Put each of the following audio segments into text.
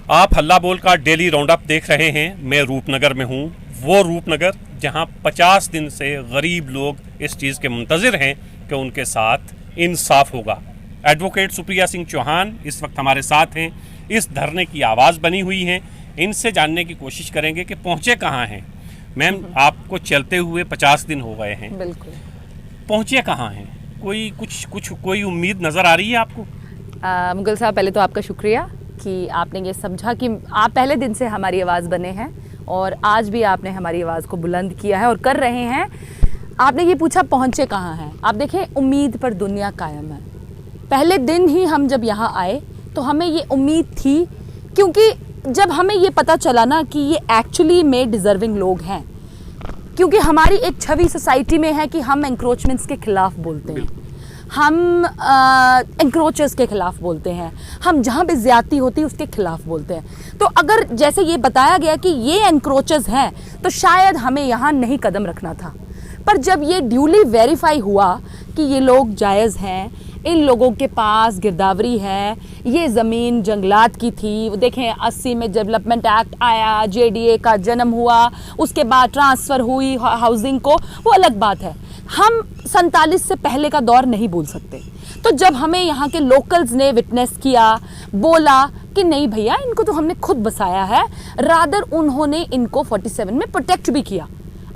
आप हल्ला बोल का डेली राउंड अप देख रहे हैं। मैं रूपनगर में हूँ, वो रूपनगर जहाँ 50 दिन से गरीब लोग इस चीज़ के मुंतज़िर हैं कि उनके साथ इंसाफ होगा। एडवोकेट सुप्रिया सिंह चौहान इस वक्त हमारे साथ हैं, इस धरने की आवाज़ बनी हुई हैं। इनसे जानने की कोशिश करेंगे कि पहुँचे कहाँ हैं। मैम, आपको चलते हुए 50 दिन हो गए हैं, बिल्कुल। पहुँचे कहाँ हैं? कोई उम्मीद नज़र आ रही है आपको? मुगल साहब, पहले तो आपका शुक्रिया कि आपने ये समझा कि आप पहले दिन से हमारी आवाज़ बने हैं और आज भी आपने हमारी आवाज़ को बुलंद किया है और कर रहे हैं। आपने ये पूछा पहुँचे कहाँ हैं। आप देखें, उम्मीद पर दुनिया कायम है। पहले दिन ही हम जब यहाँ आए तो हमें ये उम्मीद थी, क्योंकि जब हमें ये पता चला ना कि ये एक्चुअली में डिज़र्विंग लोग हैं, क्योंकि हमारी एक छवि सोसाइटी में है कि हम एंक्रोचमेंट्स के खिलाफ बोलते हैं, हम एंक्रोचर्स के खिलाफ बोलते हैं, हम जहाँ पे ज़्यादती होती है उसके खिलाफ बोलते हैं। तो अगर जैसे ये बताया गया कि ये एंक्रोचर्स हैं तो शायद हमें यहाँ नहीं कदम रखना था। पर जब ये ड्यूली वेरीफाई हुआ कि ये लोग जायज़ हैं, इन लोगों के पास गिरदावरी है, ये ज़मीन जंगलात की थी। देखें, 80 में डेवलपमेंट एक्ट आया, जेडीए का जन्म हुआ, उसके बाद ट्रांसफ़र हुई हाउसिंग को, वो अलग बात है। हम 47 से पहले का दौर नहीं भूल सकते। तो जब हमें यहाँ के लोकल्स ने विटनेस किया, बोला कि नहीं भैया, इनको तो हमने खुद बसाया है, रादर उन्होंने इनको 47 में प्रोटेक्ट भी किया।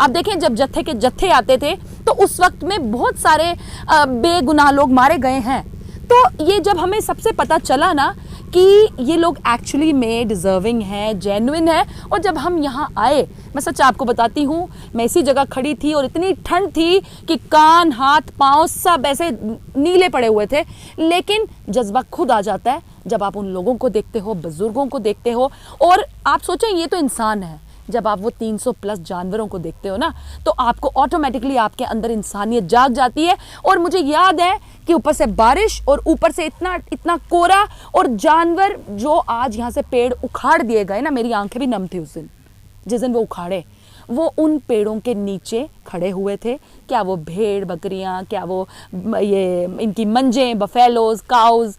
आप देखें, जब जत्थे के जत्थे आते थे तो उस वक्त में बहुत सारे बेगुनाह लोग मारे गए हैं। तो ये जब हमें सबसे पता चला ना कि ये लोग एक्चुअली में डिज़र्विंग हैं, जेन्युइन है, और जब हम यहाँ आए, मैं सच आपको बताती हूँ, मैं इसी जगह खड़ी थी और इतनी ठंड थी कि कान, हाथ, पाँव सब ऐसे नीले पड़े हुए थे। लेकिन जज्बा खुद आ जाता है जब आप उन लोगों को देखते हो, बुजुर्गों को देखते हो, और आप सोचें ये तो इंसान है। जब आप वो 300 प्लस जानवरों को देखते हो ना, तो आपको ऑटोमेटिकली आपके अंदर इंसानियत जाग जाती है। और मुझे याद है कि ऊपर से बारिश और ऊपर से इतना इतना कोहरा, और जानवर जो आज यहाँ से पेड़ उखाड़ दिए गए ना, मेरी आंखें भी नम थी उस दिन, जिस दिन वो उखाड़े। वो उन पेड़ों के नीचे खड़े हुए थे, क्या वो भेड़ बकरियाँ, क्या वो ये इनकी मंजें, बफेलोज, काउज।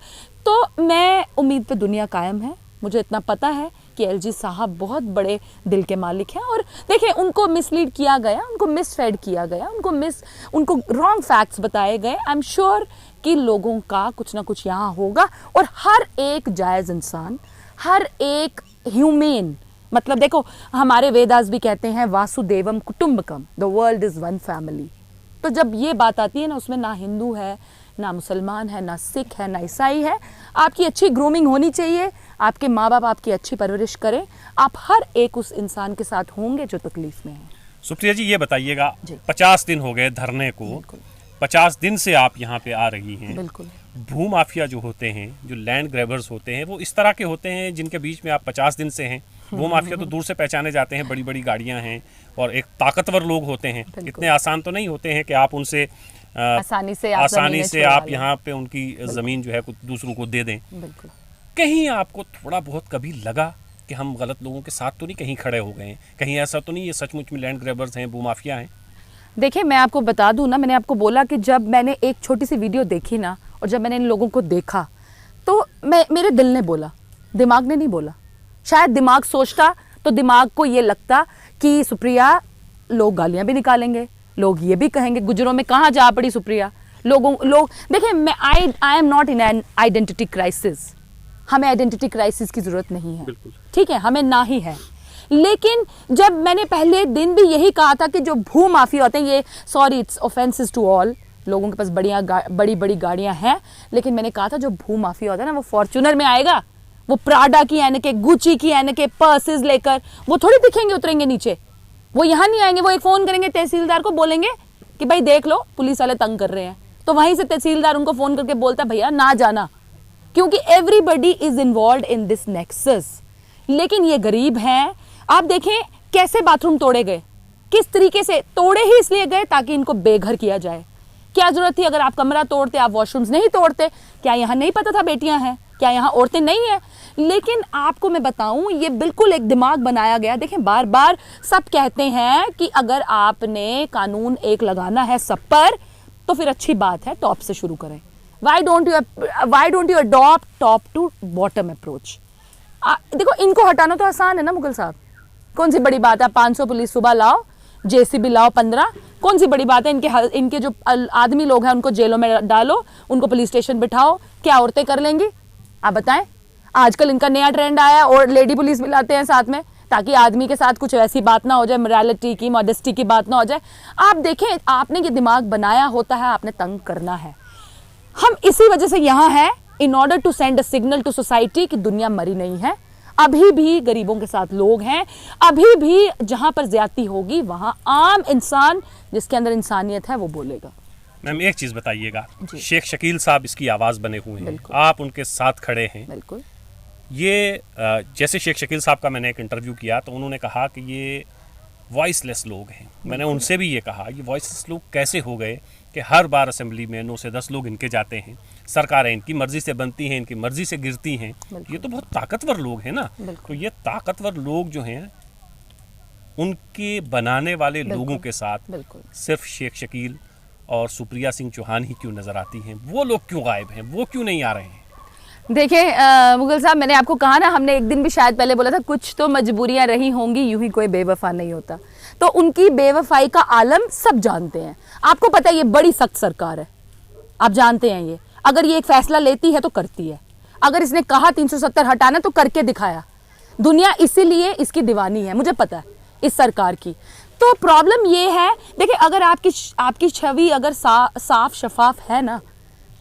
तो मैं उम्मीद पे दुनिया कायम है। मुझे इतना पता है कि एलजी साहब बहुत बड़े दिल के मालिक हैं, और देखिए, उनको मिसलीड किया गया, उनको मिसफेड किया गया, उनको रॉन्ग फैक्ट्स बताए गए। आई एम श्योर कि लोगों का कुछ ना कुछ यहाँ होगा, और हर एक जायज़ इंसान, हर एक ह्यूमेन, मतलब देखो, हमारे वेदास भी कहते हैं वासुदेवम कुटुंबकम, the world is one family. तो जब ये बात आती है ना, उसमें ना हिंदू है, ना मुसलमान है, ना सिख है, ना ईसाई है। आपकी अच्छी ग्रूमिंग होनी चाहिए, आपके माँ बाप आपकी अच्छी परवरिश करें, आप हर एक उस इंसान के साथ होंगे जो तकलीफ में है। सुप्रिया जी, ये बताइएगा, 50 दिन हो गए धरने को, 50 दिन से आप यहाँ पे आ रही हैं। बिल्कुल। भू माफिया जो होते हैं, जो लैंड ग्रैबर्स होते हैं, वो इस तरह के होते हैं जिनके बीच में आप 50 दिन से हैं। भू माफिया तो दूर से पहचाने जाते हैं, बड़ी बड़ी गाड़ियाँ हैं और एक ताकतवर लोग होते हैं। इतने आसान तो नहीं होते हैं कि आप उनसे आसानी से आप यहाँ पे उनकी ज़मीन जो है कुछ दूसरों को दे दें। बिल्कुल। कहीं आपको थोड़ा बहुत कभी लगा कि हम गलत लोगों के साथ तो नहीं कहीं खड़े हो गए हैं? कहीं ऐसा तो नहीं ये सचमुच में लैंड ग्रैबर्स हैं, भूमाफिया हैं? देखिए, मैं आपको बता दूं ना, मैंने आपको बोला कि जब मैंने एक छोटी सी वीडियो देखी ना, और जब मैंने इन लोगों को देखा, तो मेरे दिल ने बोला, दिमाग ने नहीं बोला। शायद दिमाग सोचता तो दिमाग को ये लगता कि सुप्रिया, लोग गालियाँ भी निकालेंगे, लोग ये भी कहेंगे गुजरों में कहाँ जा पड़ी सुप्रिया। लोग देखिए, मैं I am not in an identity crisis. हमें आइडेंटिटी क्राइसिस की ज़रूरत नहीं है, ठीक है, हमें ना ही है। लेकिन जब मैंने पहले दिन भी यही कहा था कि जो भू माफिया होते हैं, ये sorry it's offences to all, लोगों के पास बड़ी बड़ी गाड़ियाँ हैं, लेकिन मैंने कहा था जो भू माफिया होता है ना, वो फॉर्च्यूनर में आएगा, वो प्राडा की यानी के, गुची की यानी के पर्सेस लेकर, वो थोड़ी दिखेंगे उतरेंगे नीचे। वो यहाँ नहीं आएंगे, वो एक फ़ोन करेंगे तहसीलदार को, बोलेंगे कि भाई देख लो पुलिस वाले तंग कर रहे हैं, तो वहीं से तहसीलदार उनको फ़ोन करके बोलता भैया ना जाना, क्योंकि everybody is involve in this nexus. लेकिन ये गरीब हैं। आप देखें कैसे बाथरूम तोड़े गए, किस तरीके से तोड़े ही इसलिए गए ताकि इनको बेघर किया जाए। क्या जरूरत थी? अगर आप कमरा तोड़ते, आप वॉशरूम्स नहीं तोड़ते। क्या यहाँ नहीं पता था बेटियां हैं? क्या यहाँ औरतें नहीं हैं? लेकिन आपको मैं बताऊं, ये बिल्कुल एक दिमाग बनाया गया। देखें, बार बार सब कहते हैं कि अगर आपने कानून एक लगाना है सब पर, तो फिर अच्छी बात है, टॉप से शुरू करें। Why don't you adopt top to bottom approach? देखो इनको हटाना तो आसान है ना मुगल साहब, कौन सी बड़ी बात है? 500 पुलिस सुबह लाओ, जेसीबी लाओ 15, कौन सी बड़ी बात है? इनके जो आदमी लोग हैं उनको जेलों में डालो, उनको पुलिस स्टेशन बिठाओ, क्या औरतें कर लेंगी? आप बताएं। आजकल इनका नया ट्रेंड आया और लेडी पुलिस भी लाते हैं साथ में, ताकि आदमी के साथ कुछ ऐसी बात ना हो जाए, मोरालिटी की, मॉडेस्टी की बात ना हो जाए। आप देखें, आपने ये दिमाग बनाया होता है, आपने तंग करना है। हम इसी वजह से यहाँ हैं, in order to send a signal to society कि दुनिया मरी नहीं है, अभी भी गरीबों के साथ लोग हैं, अभी भी जहां पर ज्यादती होगी वहां आम इंसान जिसके अंदर इंसानियत है वो बोलेगा। मैम एक चीज बताइएगा, शेख शकील साहब इसकी आवाज बने हुए हैं, आप उनके साथ खड़े हैं। बिल्कुल। ये जैसे शेख शकील साहब का मैंने एक इंटरव्यू किया तो उन्होंने कहा कि ये वॉइसलेस लोग हैं। मैंने उनसे भी ये कहा, ये वॉइसलेस लोग कैसे हो गए कि हर बार असेंबली में 9 से 10 लोग इनके जाते हैं, सरकारें इनकी मर्जी से बनती हैं, इनकी मर्जी से गिरती हैं। ये तो बहुत ताकतवर लोग हैं ना। तो ये ताकतवर लोग जो हैं, उनके बनाने वाले लोगों के साथ सिर्फ शेख शकील और सुप्रिया सिंह चौहान ही क्यों नजर आती हैं? वो लोग क्यों गायब हैं? वो क्यों नहीं आ रहे हैं? देखिए मुगल साहब, मैंने आपको कहा ना, हमने एक दिन भी शायद पहले बोला था, कुछ तो मजबूरियां रही होंगी, यूं ही कोई बेवफा नहीं होता। तो उनकी बेवफाई का आलम सब जानते हैं। आपको पता है ये बड़ी सख्त सरकार है, आप जानते हैं। ये अगर ये एक फैसला लेती है तो करती है। अगर इसने कहा 370 हटाना तो करके दिखाया। दुनिया इसीलिए इसकी दीवानी है, मुझे पता है इस सरकार की। तो प्रॉब्लम ये है, देखिए अगर आपकी छवि अगर साफ शफाफ है ना,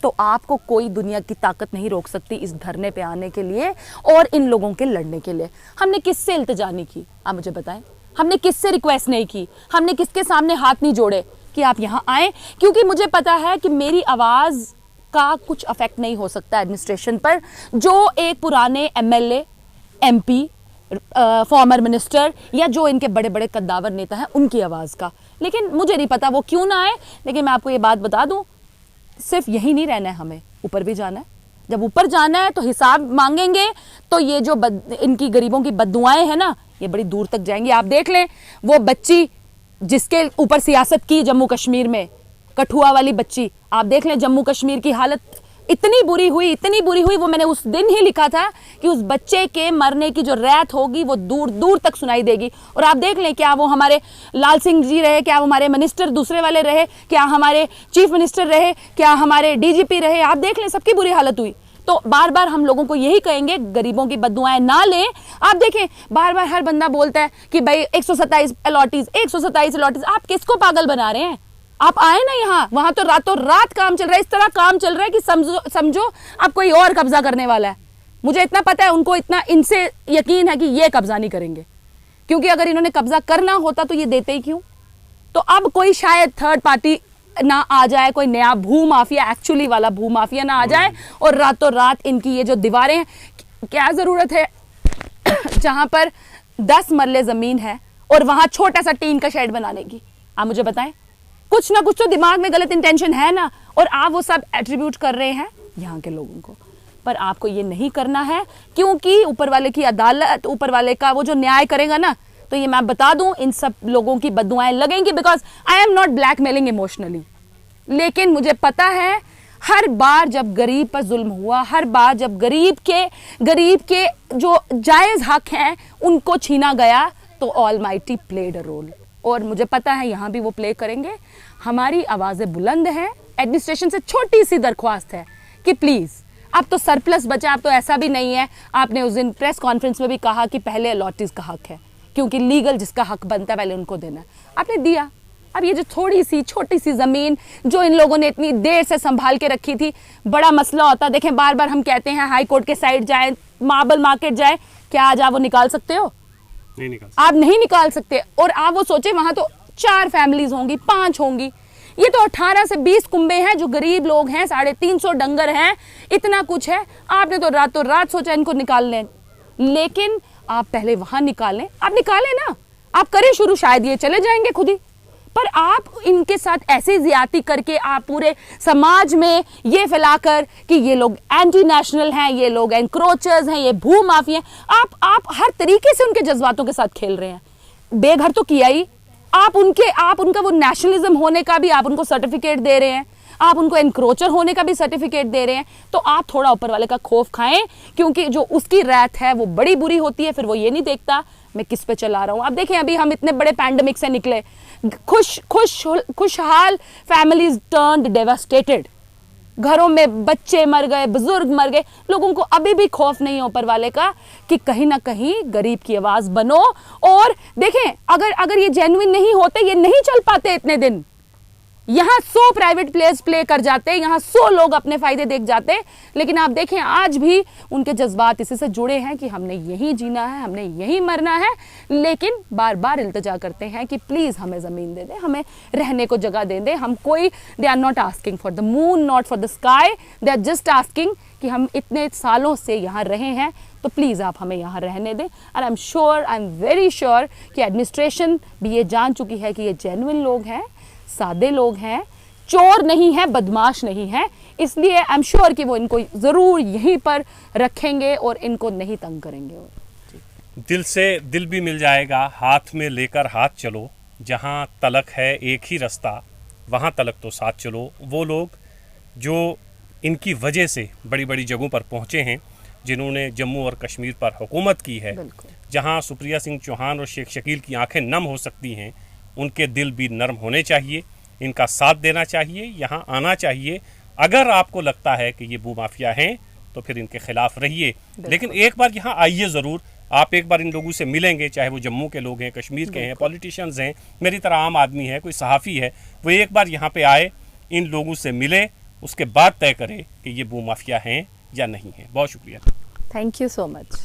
तो आपको कोई दुनिया की ताकत नहीं रोक सकती इस धरने पे आने के लिए और इन लोगों के लड़ने के लिए। हमने किससे इल्तिजा नहीं की, आप मुझे बताएं? हमने किससे रिक्वेस्ट नहीं की? हमने किसके सामने हाथ नहीं जोड़े कि आप यहाँ आए? क्योंकि मुझे पता है कि मेरी आवाज़ का कुछ अफेक्ट नहीं हो सकता एडमिनिस्ट्रेशन पर, जो एक पुराने एमएलए, एमपी, फॉर्मर मिनिस्टर या जो इनके बड़े बड़े कद्दावर नेता हैं उनकी आवाज़ का। लेकिन मुझे नहीं पता वो क्यों ना आए। लेकिन मैं आपको ये बात बता दूं, सिर्फ यही नहीं रहना है, हमें ऊपर भी जाना है। जब ऊपर जाना है तो हिसाब मांगेंगे, तो ये जो इनकी गरीबों की बद्दुआएं हैं ना, ये बड़ी दूर तक जाएंगी। आप देख लें, वो बच्ची जिसके ऊपर सियासत की जम्मू कश्मीर में, कठुआ वाली बच्ची, आप देख लें जम्मू कश्मीर की हालत इतनी बुरी हुई। वो मैंने उस दिन ही लिखा था कि उस बच्चे के मरने की जो रैत होगी वो दूर दूर तक सुनाई देगी। और आप देख लें, क्या वो हमारे लाल सिंह जी रहे, क्या वो हमारे मिनिस्टर दूसरे वाले रहे, क्या हमारे चीफ मिनिस्टर रहे, क्या हमारे डीजीपी रहे, आप देख लें सबकी बुरी हालत हुई। तो बार बार हम लोगों को यही कहेंगे, गरीबों की बद्दुआएं ना लें। आप देखें बार बार हर बंदा बोलता है कि भाई 127 अलॉटीज, 127 अलॉटीज। आप किसको पागल बना रहे हैं? आप आए ना यहाँ, वहां तो रातों रात काम चल रहा है, इस तरह काम चल रहा है कि समझो आप कोई और कब्जा करने वाला है। मुझे इतना पता है, उनको इतना इनसे यकीन है कि ये कब्जा नहीं करेंगे, क्योंकि अगर इन्होंने कब्जा करना होता तो ये देते ही क्यों? तो अब कोई शायद थर्ड पार्टी ना आ जाए, कोई नया भू माफिया, एक्चुअली वाला भू माफिया ना आ जाए और रातों रात इनकी ये जो दीवारें हैं, क्या जरूरत है जहां पर 10 मरले जमीन है और वहां छोटा सा टीन का शेड बनाने की? आप मुझे बताएं, कुछ ना कुछ तो दिमाग में गलत इंटेंशन है ना, और आप वो सब एट्रीब्यूट कर रहे हैं यहाँ के लोगों को। पर आपको ये नहीं करना है, क्योंकि ऊपर वाले की अदालत, ऊपर वाले का वो जो न्याय करेगा ना, तो ये मैं बता दूं, इन सब लोगों की बद्दुआएं लगेंगी। Because I am not blackmailing emotionally, लेकिन मुझे पता है हर बार जब गरीब पर जुल्म हुआ, हर बार जब गरीब के जो जायज हक हैं उनको छीना गया, तो ऑलमाइटी प्लेड अ रोल। और मुझे पता है यहाँ भी वो प्ले करेंगे। हमारी आवाज़ें बुलंद हैं। एडमिनिस्ट्रेशन से छोटी सी दरख्वास्त है कि प्लीज़, अब तो सरप्लस बचा, अब तो ऐसा भी नहीं है। आपने उस दिन प्रेस कॉन्फ्रेंस में भी कहा कि पहले अलॉटीज का हक है, क्योंकि लीगल जिसका हक बनता है पहले उनको देना है, आपने दिया। अब ये जो थोड़ी सी छोटी सी ज़मीन जो इन लोगों ने इतनी देर से संभाल के रखी थी, बड़ा मसला होता। देखें बार बार हम कहते हैं हाई कोर्ट के साइड जाए, मार्बल मार्केट जाए, क्या आज आप वो निकाल सकते हो? नहीं निकाल, आप नहीं निकाल सकते। और आप वो सोचे वहां तो 4 फैमिलीज होंगी, 5 होंगी, ये तो 18 से 20 कुंबे हैं जो गरीब लोग हैं, 350 डंगर हैं, इतना कुछ है। आपने तो रातों रात सोचा इनको निकाल लें, लेकिन आप पहले वहां निकालें। आप निकालें ना, आप करें शुरू, शायद ये चले जाएंगे खुद ही। पर आप इनके साथ ऐसे ज्यादती करके आप पूरे समाज में ये फैलाकर कि ये लोग एंटी नेशनल हैं, ये लोग एनक्रोचर्स हैं, ये भू माफिया हैं, आप हर तरीके से उनके जज्बातों के साथ खेल रहे हैं। बेघर तो किया ही, आप उनका वो नेशनलिज्म होने का भी आप उनको सर्टिफिकेट दे रहे हैं। आप उनको एनक्रोचर होने का भी सर्टिफिकेट दे रहे हैं, तो आप थोड़ा ऊपर वाले का खौफ खाएं, क्योंकि जो उसकी रैथ है वो बड़ी बुरी होती है। फिर वो ये नहीं देखता मैं किस पे चला रहा हूं। आप देखें अभी हम इतने बड़े पैंडेमिक से निकले, खुशहाल फैमिलीज टर्न्ड डेवास्टेटेड, घरों में बच्चे मर गए, बुजुर्ग मर गए। लोगों को अभी भी खौफ नहीं है ऊपर वाले का कि कहीं ना कहीं गरीब की आवाज बनो। और देखें अगर ये जेन्युइन नहीं होते, ये नहीं चल पाते इतने दिन। यहां 100 प्राइवेट प्लेयर्स प्ले कर जाते, यहां 100 लोग अपने फायदे देख जाते, लेकिन आप देखें आज भी उनके जज्बात इसी से जुड़े हैं कि हमने यही जीना है, हमने यही मरना है। लेकिन बार बार इल्तिजा करते हैं कि प्लीज हमें जमीन दे दें, हमें रहने को जगह दे दें। हम कोई, they are not asking for the moon, not for the sky, they are just asking कि हम इतने सालों से यहाँ रहे हैं, तो प्लीज आप हमें यहाँ रहने दें। और आई एम वेरी श्योर कि एडमिनिस्ट्रेशन भी ये जान चुकी है कि ये जेन्युइन लोग हैं, सादे लोग हैं, चोर नहीं है, बदमाश नहीं है। इसलिए आई एम श्योर कि वो इनको जरूर यहीं पर रखेंगे और इनको नहीं तंग करेंगे। दिल से दिल भी मिल जाएगा, हाथ में लेकर हाथ चलो, जहां तलक है एक ही रास्ता वहां तलक तो साथ चलो। वो लोग जो इनकी वजह से बड़ी बड़ी जगहों पर पहुंचे हैं, जिन्होंने जम्मू और कश्मीर पर हुकूमत की है, जहां सुप्रिया सिंह चौहान और शेख शकील की आंखें नम हो सकती हैं, उनके दिल भी नरम होने चाहिए, इनका साथ देना चाहिए, यहाँ आना चाहिए। अगर आपको लगता है कि ये भूमाफिया हैं तो फिर इनके खिलाफ रहिए, लेकिन एक बार यहाँ आइए ज़रूर। आप एक बार इन लोगों से मिलेंगे, चाहे वो जम्मू के लोग हैं, कश्मीर के हैं, पॉलिटिशियंस हैं, मेरी तरह आम आदमी है, कोई सहाफ़ी है, वो एक बार यहाँ पे आए, इन लोगों से मिले, उसके बाद तय करें कि ये भूमाफिया हैं या नहीं है। बहुत शुक्रिया। Thank you so much.